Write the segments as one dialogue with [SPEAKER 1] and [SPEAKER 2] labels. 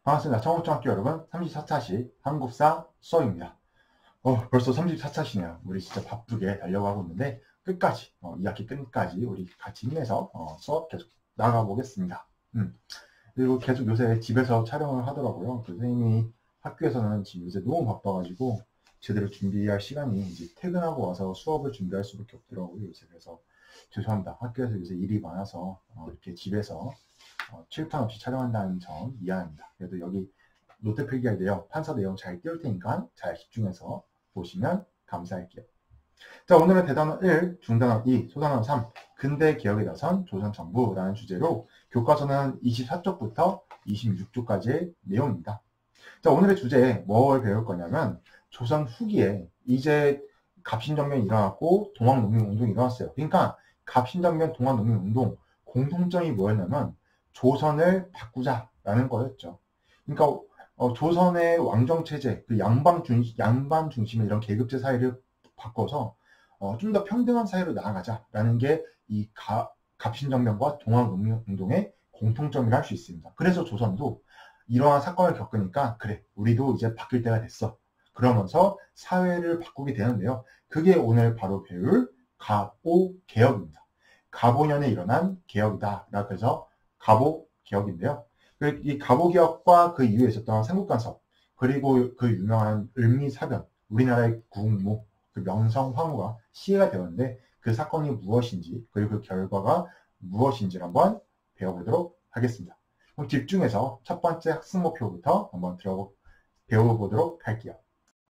[SPEAKER 1] 반갑습니다. 청호중학교 여러분, 34차시 한국사 수업입니다. 벌써 34차시네요. 우리 진짜 바쁘게 달려가고 있는데 끝까지, 2학기 끝까지 우리 같이 힘내서 수업 계속 나가보겠습니다. 그리고 계속 요새 집에서 촬영을 하더라고요. 그 선생님이 학교에서는 지금 요새 너무 바빠가지고 제대로 준비할 시간이 이제 퇴근하고 와서 수업을 준비할 수밖에 없더라고요. 요새. 그래서 죄송합니다. 학교에서 요새 일이 많아서 이렇게 집에서 칠판 없이 촬영한다는 점 이해합니다. 그래도 여기 노트 필기할 내용, 판서 내용 잘 띄울 테니까 잘 집중해서 보시면 감사할게요. 자, 오늘은 대단원 1, 중단원 2, 소단원 3, 근대 개혁의 나선 조선정부라는 주제로 교과서는 24쪽부터 26쪽까지의 내용입니다. 자, 오늘의 주제에 뭘 배울 거냐면 조선 후기에 이제 갑신정변이 일어났고 동학농민운동이 일어났어요. 그러니까 갑신정변 동학농민운동 공통점이 뭐였냐면 조선을 바꾸자라는 거였죠. 그러니까 조선의 왕정체제, 그 양반 중심의 이런 계급제 사회를 바꿔서 좀 더 평등한 사회로 나아가자라는 게 이 갑신정변과 동학농민운동의 공통점이라 할 수 있습니다. 그래서 조선도 이러한 사건을 겪으니까 그래, 우리도 이제 바뀔 때가 됐어. 그러면서 사회를 바꾸게 되는데요. 그게 오늘 바로 배울 갑오개혁입니다. 갑오년에 일어난 개혁이다. 그래서 갑오개혁인데요. 이 갑오개혁과 그 이후에 있었던 삼국간섭, 그리고 그 유명한 을미사변, 우리나라의 구국모, 그 명성황후가 시해가 되었는데 그 사건이 무엇인지, 그리고 그 결과가 무엇인지를 한번 배워보도록 하겠습니다. 그럼 집중해서 첫 번째 학습 목표부터 한번 배워보도록 할게요.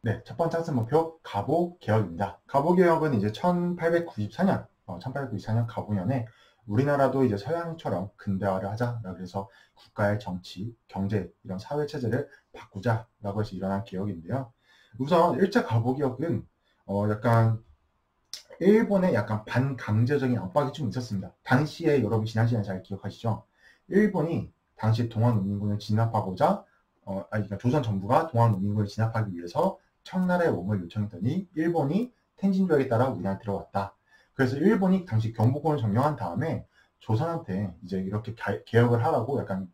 [SPEAKER 1] 네, 첫 번째 학습 목표 갑오개혁입니다. 갑오개혁은 이제 1894년 갑오년에 우리나라도 이제 서양처럼 근대화를 하자라고 해서 국가의 정치, 경제, 이런 사회 체제를 바꾸자라고 해서 일어난 개혁인데요. 우선 1차 갑오개혁은 약간 일본의 약간 반강제적인 압박이 좀 있었습니다. 당시에 여러분 지난 시간에 잘 기억하시죠? 일본이 당시 동학농민군을 진압하고자 그러니까 조선 정부가 동학농민군을 진압하기 위해서 청나라에 몸을 요청했더니 일본이 텐진 조약에 따라 우리나라에 들어왔다. 그래서 일본이 당시 경복궁을 점령한 다음에 조선한테 이제 이렇게 개혁을 하라고 약간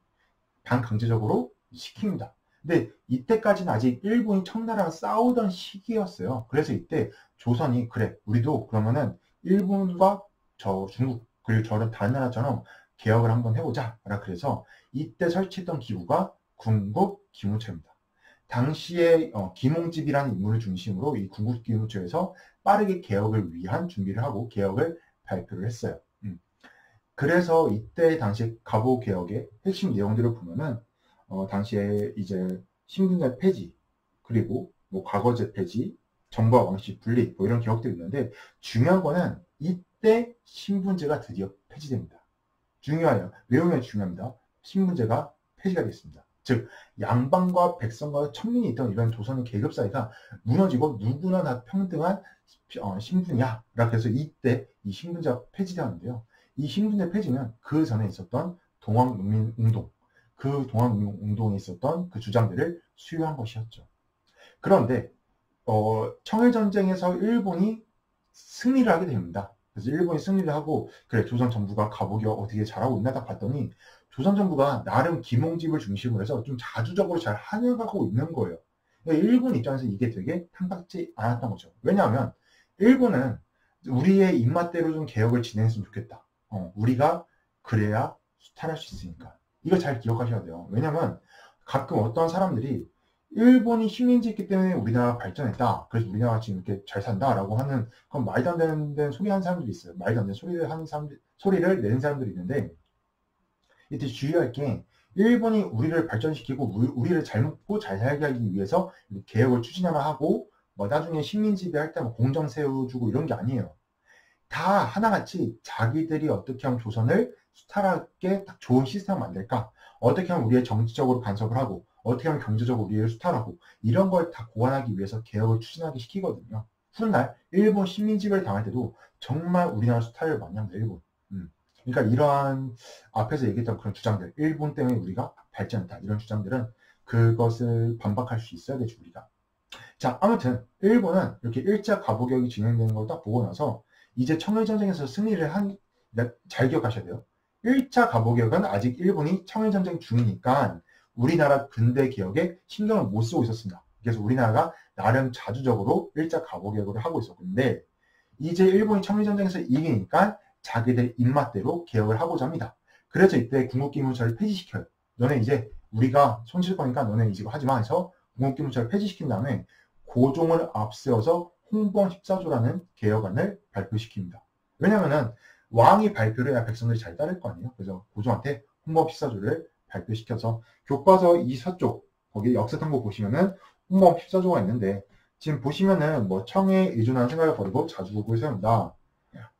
[SPEAKER 1] 반강제적으로 시킵니다. 근데 이때까지는 아직 일본이 청나라랑 싸우던 시기였어요. 그래서 이때 조선이 그래, 우리도 그러면은 일본과 중국 그리고 저런 다른 나라처럼 개혁을 한번 해보자. 그래서 이때 설치했던 기구가 군국기무처입니다. 당시에 김홍집이라는 인물을 중심으로 이 군국기무처에서 빠르게 개혁을 위한 준비를 하고 개혁을 발표를 했어요. 그래서 이때 당시 갑오개혁의 핵심 내용들을 보면은 당시에 이제 신분제 폐지, 그리고 뭐 과거제 폐지, 정부와 왕실 분리, 뭐 이런 개혁들이 있는데 중요한 거는 이때 신분제가 드디어 폐지됩니다. 중요해요. 외우면 중요합니다. 신분제가 폐지가 됐습니다. 즉 양반과 백성과 천민이 있던 이런 조선의 계급 사회가 무너지고 누구나 다 평등한 신분이야. 그래서 이때 이 신분제가 폐지되었는데요. 이 신분제 폐지는 그 전에 있었던 동학농민운동, 그 동학농민운동에 있었던 그 주장들을 수용한 것이었죠. 그런데 청일전쟁에서 일본이 승리를 하게 됩니다. 그래서 일본이 승리를 하고 그래, 조선 정부가 갑오개혁 어떻게 잘하고 있나 딱 봤더니 조선 정부가 나름 김홍집을 중심으로 해서 좀 자주적으로 잘 하려고 있는 거예요. 그러니까 일본 입장에서 이게 되게 탐탁지 않았던 거죠. 왜냐하면 일본은 우리의 입맛대로 좀 개혁을 진행했으면 좋겠다. 우리가 그래야 수탈할 수 있으니까. 이거 잘 기억하셔야 돼요. 왜냐면 가끔 어떤 사람들이 일본이 식민지 있기 때문에 우리나라가 발전했다. 그래서 우리나라가 지금 이렇게 잘 산다라고 하는 그건 말도 안 되는 소리 하는 사람들이 있어요. 말도 안 되는 소리를 내는 사람들이 있는데 이때 주의할 게 일본이 우리를 발전시키고 우리를 잘 먹고 잘 살게 하기 위해서 개혁을 추진하려 하고 뭐 나중에 식민지배 할 때 뭐 공정 세워주고 이런 게 아니에요. 다 하나같이 자기들이 어떻게 하면 조선을 수탈하게 딱 좋은 시스템을 만들까? 어떻게 하면 우리의 정치적으로 간섭을 하고 어떻게 하면 경제적으로 우리를 수탈하고 이런 걸 다 고안하기 위해서 개혁을 추진하기 시키거든요. 훗날 일본 식민지배를 당할 때도 정말 우리나라 수탈을 많이 합니다. 일본. 그러니까 이러한 앞에서 얘기했던 그런 주장들, 일본 때문에 우리가 발전했다 이런 주장들은 그것을 반박할 수 있어야 되죠, 우리가. 자, 아무튼 일본은 이렇게 1차 갑오개혁이 진행되는 걸 딱 보고 나서 이제 청일전쟁에서 승리를 잘 기억하셔야 돼요. 1차 갑오개혁은 아직 일본이 청일전쟁 중이니까 우리나라 근대 개혁에 신경을 못 쓰고 있었습니다. 그래서 우리나라가 나름 자주적으로 일자 가보 개혁을 하고 있었는데 이제 일본이 청일전쟁에서 이기니까 자기들 입맛대로 개혁을 하고자 합니다. 그래서 이때 군국기무사를 폐지시켜요. 너네 이제 우리가 손칠 거니까 너네 이제 하지 마 해서 군국기무사를 폐지시킨 다음에 고종을 앞세워서 홍범 14조라는 개혁안을 발표시킵니다. 왜냐면은 왕이 발표를 해야 백성들이 잘 따를 거 아니에요. 그래서 고종한테 홍범 14조를 발표시켜서 교과서 24쪽 거기 역사탐구 보시면은 홍범 14조가 있는데 지금 보시면은 뭐 청에 의존하는 생각을 버리고 자주국을 세운다.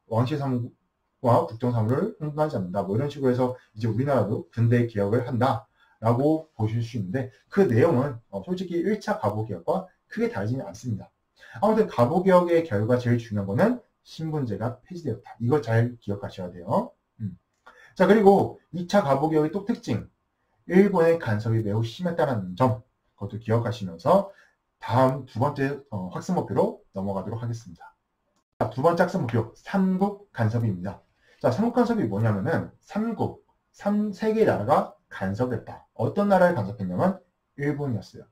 [SPEAKER 1] 왕실 사무와 국정 사무를 흥분하지 않는다. 뭐 이런 식으로 해서 이제 우리나라도 근대 개혁을 한다라고 보실 수 있는데 그 내용은 솔직히 1차 가보개혁과 크게 다르지는 않습니다. 아무튼 가보개혁의 결과 제일 중요한 거는 신분제가 폐지되었다. 이걸 잘 기억하셔야 돼요. 자, 그리고 2차 가보개혁의 또 특징. 일본의 간섭이 매우 심했다는 점. 그것도 기억하시면서 다음 두 번째 학습 목표로 넘어가도록 하겠습니다. 자, 두 번째 학습 목표, 삼국 간섭입니다. 자, 삼국 간섭이 뭐냐면은 세 개의 나라가 간섭했다. 어떤 나라를 간섭했냐면 일본이었어요.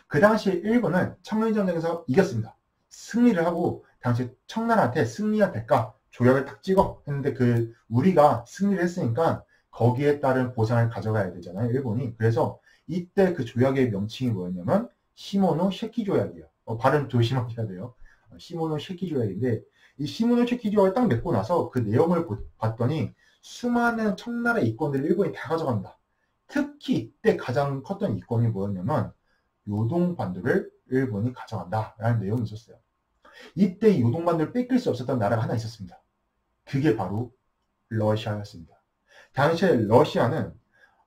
[SPEAKER 1] 그 당시 일본은 청일전쟁에서 이겼습니다. 승리를 하고 당시 청나라한테 승리한 대가 조약을 딱 찍어 했는데 우리가 승리를 했으니까 거기에 따른 보상을 가져가야 되잖아요, 일본이. 그래서 이때 그 조약의 명칭이 뭐였냐면 시모노세키 조약이에요. 발음 조심하셔야 돼요. 시모노세키 조약인데 이 시모노세키 조약을 딱 맺고 나서 그 내용을 봤더니 수많은 청나라 이권들을 일본이 다 가져간다. 특히 이때 가장 컸던 이권이 뭐였냐면 요동반도를 일본이 가져간다라는 내용이 있었어요. 이때 요동반도를 뺏길 수 없었던 나라가 하나 있었습니다. 그게 바로 러시아였습니다. 당시에 러시아는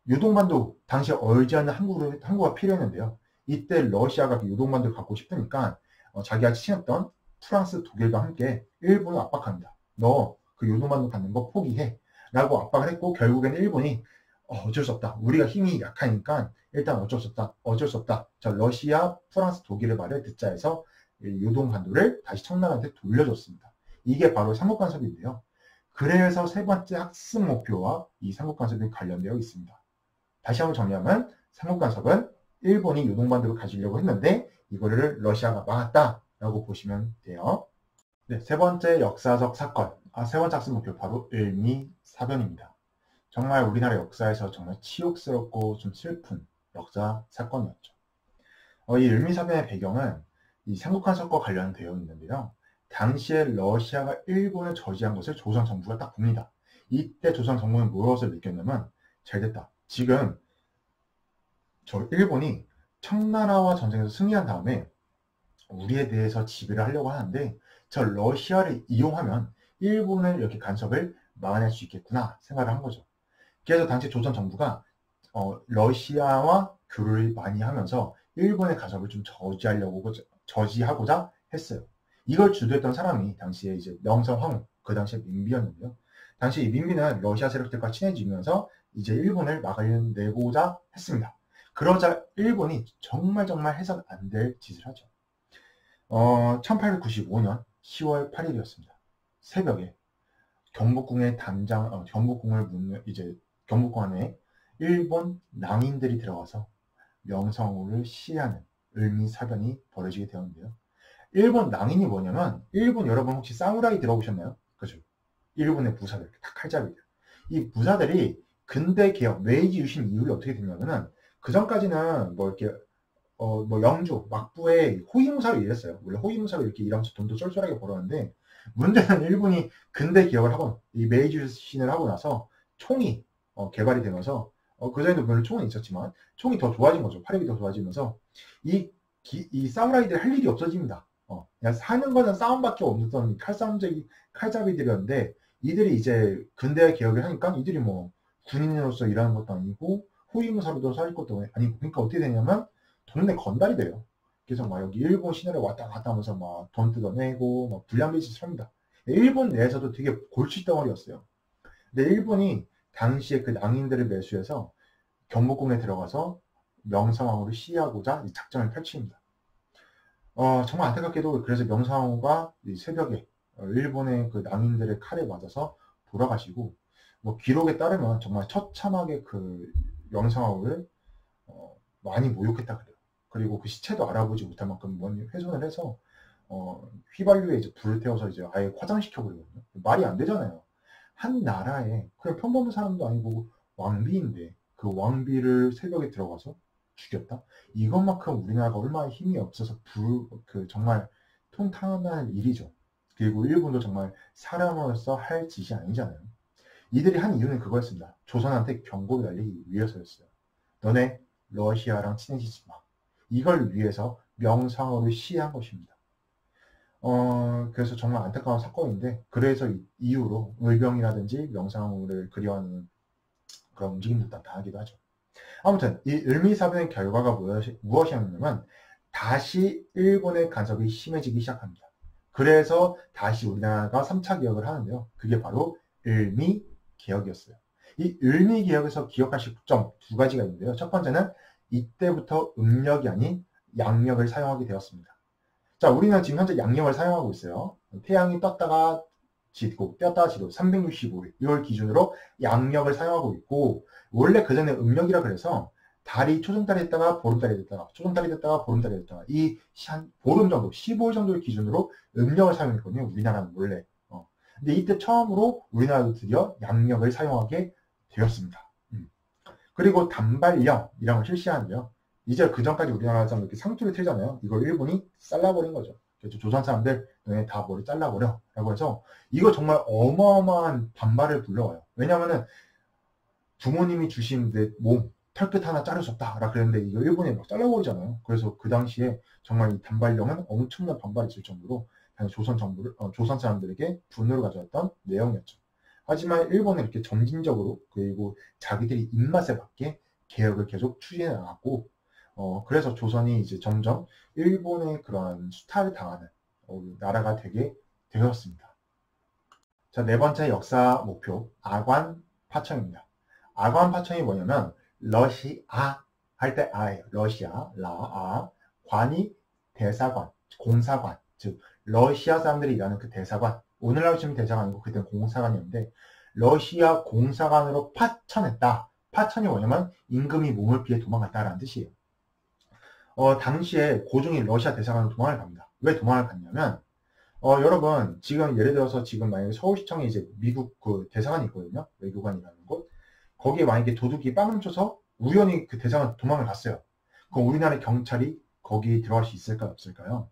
[SPEAKER 1] 요동반도 당시에 얼지 않는 항구가 필요했는데요. 이때 러시아가 그 요동반도를 갖고 싶으니까 자기가 친했던 프랑스, 독일과 함께 일본을 압박합니다. 너 그 요동반도 갖는 거 포기해 라고 압박을 했고 결국에는 일본이 어쩔 수 없다. 우리가 힘이 약하니까 일단 어쩔 수 없다. 저 러시아, 프랑스, 독일의 말을 듣자 해서 요동반도를 다시 청나라한테 돌려줬습니다. 이게 바로 삼국간섭인데요. 그래서 세 번째 학습 목표와 이 삼국간섭이 관련되어 있습니다. 다시 한번 정리하면 삼국간섭은 일본이 요동반도를 가지려고 했는데 이거를 러시아가 막았다라고 보시면 돼요. 네, 세 번째 역사적 사건, 세 번째 학습 목표 바로 을미사변입니다. 정말 우리나라 역사에서 정말 치욕스럽고 좀 슬픈 역사 사건이었죠. 이 을미사변의 배경은 이 삼국간섭과 관련되어 있는데요. 당시에 러시아가 일본을 저지한 것을 조선 정부가 딱 봅니다. 이때 조선 정부는 무엇을 느꼈냐면 잘됐다. 지금 저 일본이 청나라와 전쟁에서 승리한 다음에 우리에 대해서 지배를 하려고 하는데 저 러시아를 이용하면 일본을 이렇게 간섭을 막아낼 수 있겠구나 생각을 한 거죠. 그래서 당시 조선 정부가 러시아와 교류를 많이 하면서 일본의 간섭을 좀 저지하고자 했어요. 이걸 주도했던 사람이 당시에 이제 명성황후, 그 당시에 민비였는데요. 당시 이 민비는 러시아 세력들과 친해지면서 이제 일본을 막아내고자 했습니다. 그러자 일본이 정말 해서는 안 될 짓을 하죠. 1895년 10월 8일이었습니다. 새벽에 경복궁의 경복궁 안에 일본 낭인들이 들어가서 명성황후를 시해하는 을미사변이 벌어지게 되었는데요. 일본 낭인이 뭐냐면 일본 여러분 혹시 사무라이 들어보셨나요? 그죠? 일본의 부사들, 다 칼잡이들. 이 부사들이 근대 개혁, 메이지 유신 이후에 어떻게 됐냐면은 그 전까지는 뭐 이렇게 영주, 막부에 호위무사로 일했어요. 원래 호위무사로 이렇게 일하면서 돈도 쏠쏠하게 벌었는데 문제는 일본이 근대 개혁을 하고 이 메이지 유신을 하고 나서 총이 개발이 되면서 그전에도 물론 총은 있었지만 총이 더 좋아진 거죠. 화력이 더 좋아지면서 이 사무라이들 할 일이 없어집니다. 그냥 사는 거는 싸움밖에 없었던 칼잡이들이었는데 이들이 이제 근대 개혁을 하니까 이들이 뭐 군인으로서 일하는 것도 아니고 호위무사로도 살 것도 아니고 그러니까 어떻게 되냐면 동네 건달이 돼요. 그래서 막 여기 일본 시내를 왔다 갔다 하면서 막 돈 뜯어내고 막 불량배 짓을 합니다. 일본 내에서도 되게 골칫덩어리였어요. 근데 일본이 당시에 그 낭인들을 매수해서 경복궁에 들어가서 명성황후를 시해하고자 이 작전을 펼칩니다. 정말 안타깝게도 그래서 명성황후가 새벽에 일본의 그 낭인들의 칼에 맞아서 돌아가시고 뭐 기록에 따르면 정말 처참하게 그 명성황후를 많이 모욕했다 그래요. 그리고 그 시체도 알아보지 못할 만큼 훼손을 해서 휘발유에 이제 불을 태워서 이제 아예 화장시켜 버리거든요. 말이 안 되잖아요. 한 나라에 그냥 평범한 사람도 아니고 왕비인데 그 왕비를 새벽에 들어가서 죽였다? 이것만큼 우리나라가 얼마나 힘이 없어서 정말 통탄한 일이죠. 그리고 일본도 정말 사람으로서 할 짓이 아니잖아요. 이들이 한 이유는 그거였습니다. 조선한테 경고를 날리기 위해서였어요. 너네 러시아랑 친해지지 마. 이걸 위해서 명상어를 시해한 것입니다. 그래서 정말 안타까운 사건인데, 그래서 이후로 의병이라든지 명상어를 그리워하는 그런 움직임도 나타나기도 하죠. 아무튼 이 을미사변의 결과가 무엇이었냐면 다시 일본의 간섭이 심해지기 시작합니다. 그래서 다시 우리나라가 3차 개혁을 하는데요. 그게 바로 을미개혁이었어요. 이 을미개혁에서 기억하실 점 두 가지가 있는데요. 첫 번째는 이때부터 음력이 아닌 양력을 사용하게 되었습니다. 자, 우리는 지금 현재 양력을 사용하고 있어요. 태양이 떴다가 지고 떴다가 지도 365일 이걸 기준으로 양력을 사용하고 있고, 원래 그전에 음력이라 그래서 달이 초승달이 됐다가 보름달이 됐다가 초승달이 됐다가 보름달이 됐다가 이 한 보름 정도 15일 정도를 기준으로 음력을 사용했거든요. 우리나라는 원래. 근데 이때 처음으로 우리나라도 드디어 양력을 사용하게 되었습니다. 그리고 단발령이라는 걸 실시하는데요. 이제 그 전까지 우리나라에서 이렇게 상투를 틀잖아요. 이걸 일본이 잘라버린 거죠. 그래서 조선 사람들 너네 다 머리 잘라버려 라고 해서 이거 정말 어마어마한 반발을 불러와요. 왜냐면은 부모님이 주신 내 몸 털끝 하나 자를 수 없다 라 그랬는데 이거 일본이 막 잘라버리잖아요. 그래서 그 당시에 정말 이 단발령은 엄청난 반발이 있을 정도로 조선 정부를 조선 사람들에게 분노를 가져왔던 내용이었죠. 하지만 일본은 이렇게 점진적으로 그리고 자기들이 입맛에 맞게 개혁을 계속 추진해 나갔고, 그래서 조선이 이제 점점 일본의 그런 수탈을 당하는 나라가 되게 되었습니다. 자, 네 번째 역사 목표, 아관 파천입니다. 아관 파천이 뭐냐면 러시아 할 때 아예요. 러시아, 아, 관이 대사관, 공사관, 즉 러시아 사람들이 일하는 그 대사관, 오늘날 치면 대사관이고 그때는 공사관이었는데 러시아 공사관으로 파천했다. 파천이 뭐냐면 임금이 몸을 피해 도망갔다라는 뜻이에요. 당시에 고종이 러시아 대사관으로 도망을 갑니다. 왜 도망을 갔냐면 여러분 지금 예를 들어서 지금 만약에 서울시청에 이제 미국 그 대사관이 있거든요. 외교관이라는 곳. 거기에 만약에 도둑이 빵 훔쳐서 우연히 그 대사관 도망을 갔어요. 그럼 우리나라 경찰이 거기 들어갈 수 있을까요? 없을까요?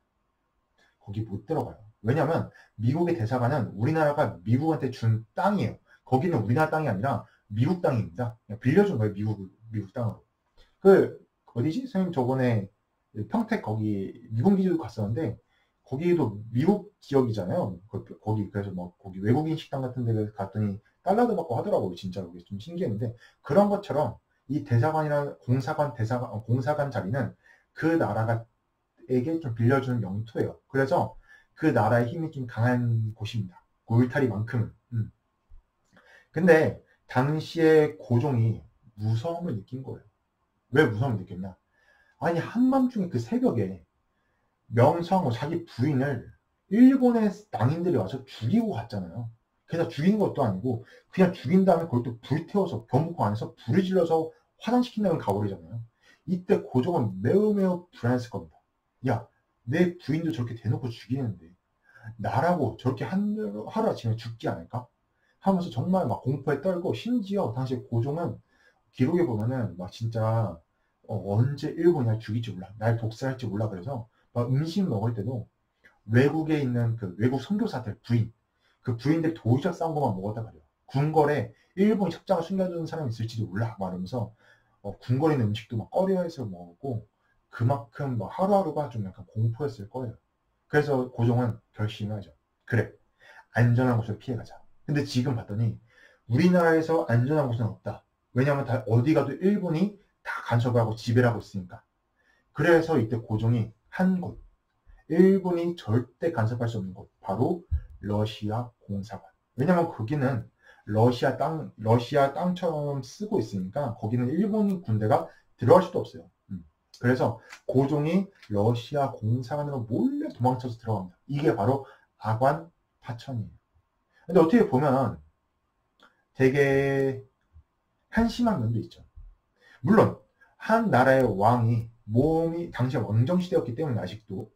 [SPEAKER 1] 거기 못 들어가요. 왜냐면 미국의 대사관은 우리나라가 미국한테 준 땅이에요. 거기는 우리나라 땅이 아니라 미국 땅입니다. 그냥 빌려준 거예요. 미국 땅으로. 어디지? 선생님 저번에 평택 거기 미군기지도 갔었는데 거기도 미국 지역이잖아요. 거기 그래서 막 거기 외국인 식당 같은 데 갔더니 달러도 받고 하더라고요. 진짜로. 그게 좀 신기했는데 그런 것처럼 이 대사관이나 공사관 자리는 그 나라가에게 좀 빌려주는 영토예요. 그래서 그 나라의 힘이 좀 강한 곳입니다. 그 울타리만큼은. 근데 당시에 고종이 무서움을 느낀 거예요. 왜 무서움을 느꼈냐? 아니 한밤중에 그 새벽에 명성호 자기 부인을 일본의 낭인들이 와서 죽이고 갔잖아요. 그래서 죽인 것도 아니고 그냥 죽인 다음에 그걸 또 불태워서 병북 안에서 불을 질러서 화장시킨 다음에 가버리잖아요. 이때 고종은 매우 불안했을 겁니다. 야, 내 부인도 저렇게 대놓고 죽이는데 나라고 저렇게 하루아침에 죽지 않을까? 하면서 정말 막 공포에 떨고, 심지어 당시 고종은 기록에 보면은 막 진짜 언제 일본이 날 죽일지 몰라, 날 독살할지 몰라, 그래서 막 음식 먹을 때도 외국에 있는 그 외국 선교사들 그 부인들 도시락 싸운 것만 먹었다 그래요. 궁궐에 일본 첩장을 숨겨두는 사람이 있을지도 몰라 말하면서 궁궐에 있는 음식도 막 꺼려해서 먹었고, 그만큼 막 하루하루가 좀 약간 공포였을 거예요. 그래서 고종은 결심하죠. 그래, 안전한 곳을 피해가자. 근데 지금 봤더니 우리나라에서 안전한 곳은 없다. 왜냐하면 다 어디 가도 일본이 다 간섭을 하고 지배를 하고 있으니까. 그래서 이때 고종이 한 곳, 일본이 절대 간섭할 수 없는 곳, 바로 러시아 공사관. 왜냐하면 거기는 러시아 땅처럼 쓰고 있으니까 거기는 일본 군대가 들어갈 수도 없어요. 그래서 고종이 러시아 공사관으로 몰래 도망쳐서 들어갑니다. 이게 바로 아관 파천이에요. 근데 어떻게 보면 되게 한심한 면도 있죠. 물론 한 나라의 왕이 몸이 당시 왕정 시대였기 때문에 아직도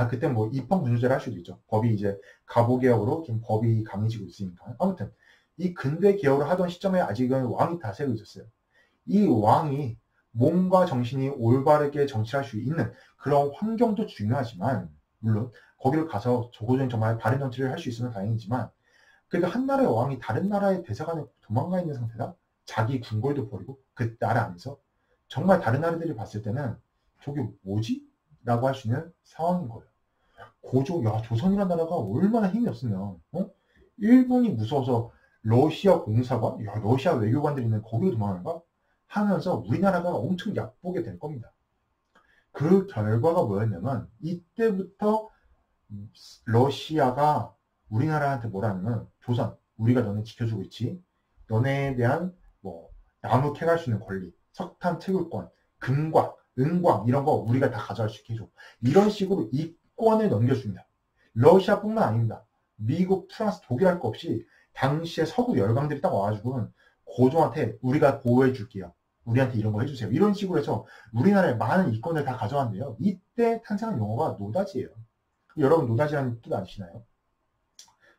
[SPEAKER 1] 그때 뭐 입헌군주제를 할 수도 있죠. 법이 이제 가보개혁으로 좀 법이 강해지고 있으니까. 아무튼 이 근대 개혁을 하던 시점에 아직은 왕이 다스리고 있었어요. 이 왕이 몸과 정신이 올바르게 정치할 수 있는 그런 환경도 중요하지만, 물론 거기를 가서 조고전이 정말 바른 정치를 할 수 있으면 다행이지만, 그래도 한 나라의 왕이 다른 나라의 대사관에 도망가 있는 상태다? 자기 궁궐도 버리고 그 나라 안에서 정말 다른 나라들이 봤을 때는 저게 뭐지? 라고 할 수 있는 상황인 거예요. 조선이라는 나라가 얼마나 힘이 없으면, 일본이 무서워서 러시아 공사관, 러시아 외교관들이 있는 거기로 도망가는가? 하면서 우리나라가 엄청 얕보게 될 겁니다. 그 결과가 뭐였냐면, 이때부터 러시아가 우리나라한테 뭐라면, 조선, 우리가 너네 지켜주고 있지. 너네에 대한 나무 캐갈 수 있는 권리, 석탄 채굴권, 금광, 은광 이런 거 우리가 다 가져갈 수 있게 해줘. 이런 식으로 이권을 넘겨줍니다. 러시아뿐만 아닙니다. 미국, 프랑스, 독일 할 거 없이 당시에 서구 열강들이 딱 와가지고 고종한테 우리가 보호해 줄게요. 우리한테 이런 거 해주세요. 이런 식으로 해서 우리나라의 많은 이권을 다 가져간대요. 이때 탄생한 용어가 노다지예요. 여러분 노다지라는 뜻 아시나요?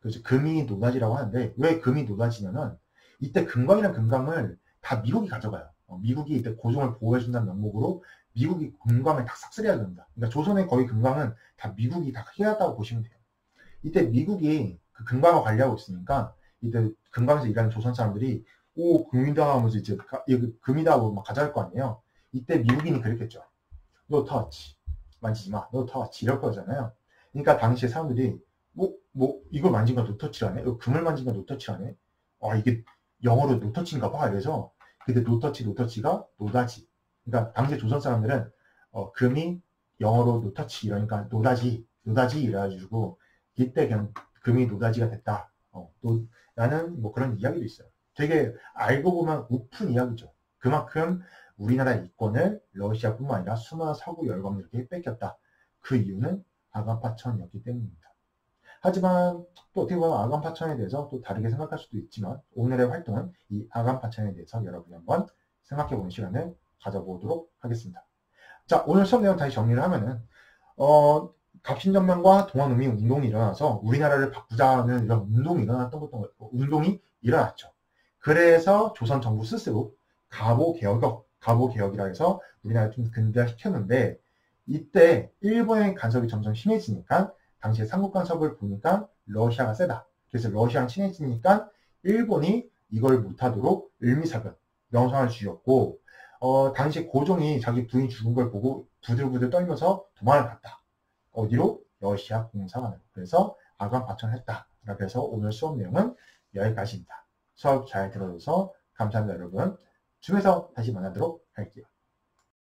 [SPEAKER 1] 그래서 금이 노다지라고 하는데, 왜 금이 노다지냐면 이때 금광이랑 금강을 다 미국이 가져가요. 미국이 이때 고종을 보호해준다는 명목으로 미국이 금광을 다 싹쓸이해야 됩니다. 그러니까 조선의 거의 금광은 다 미국이 다 해왔다고 보시면 돼요. 이때 미국이 그 금광을 관리하고 있으니까 이때 금광에서 일하는 조선 사람들이 금이다 하면서 이제 금이다 하고 막 가져갈 거 아니에요. 이때 미국인이 그랬겠죠. No touch. 만지지 마. No touch. 이럴 거잖아요. 그러니까 당시에 사람들이 이걸 만진 건 노터치라네? 금을 만진 건 노터치라네? 이게 영어로 노터치인가 봐. 이래서 그때 노터치가 노다지. 그러니까 당시 조선 사람들은 금이 영어로 노터치 이러니까 노다지 이래가지고 이때 그냥 금이 노다지가 됐다. 라는 그런 이야기도 있어요. 되게 알고 보면 우픈 이야기죠. 그만큼 우리나라의 이권을 러시아뿐만 아니라 수많은 서구 열강들에게 뺏겼다. 그 이유는 아간파천이었기 때문입니다. 하지만 또 어떻게 보면 아간파천에 대해서 또 다르게 생각할 수도 있지만, 오늘의 활동은 이 아간파천에 대해서 여러분이 한번 생각해보는 시간을 가져보도록 하겠습니다. 자, 오늘 수업 내용 다시 정리를 하면은 갑신전면과 동학농민운동이 일어나서 우리나라를 바꾸자는 이런 운동이 일어났죠. 그래서 조선 정부 스스로 가보개혁이라 해서 우리나라를 좀 근대화시켰는데, 이때 일본의 간섭이 점점 심해지니까 당시에 삼국 간섭을 보니까 러시아가 세다. 그래서 러시아랑 친해지니까 일본이 이걸 못하도록 을미사변 명성을 쥐었고, 당시 고종이 자기 부인이 죽은 걸 보고 부들부들 떨면서 도망을 갔다. 어디로? 러시아 공사관으로. 그래서 아간파천했다. 라고 해서 오늘 수업 내용은 여기까지입니다. 수업 잘 들어줘서 감사합니다, 여러분. 줌에서 다시 만나도록 할게요.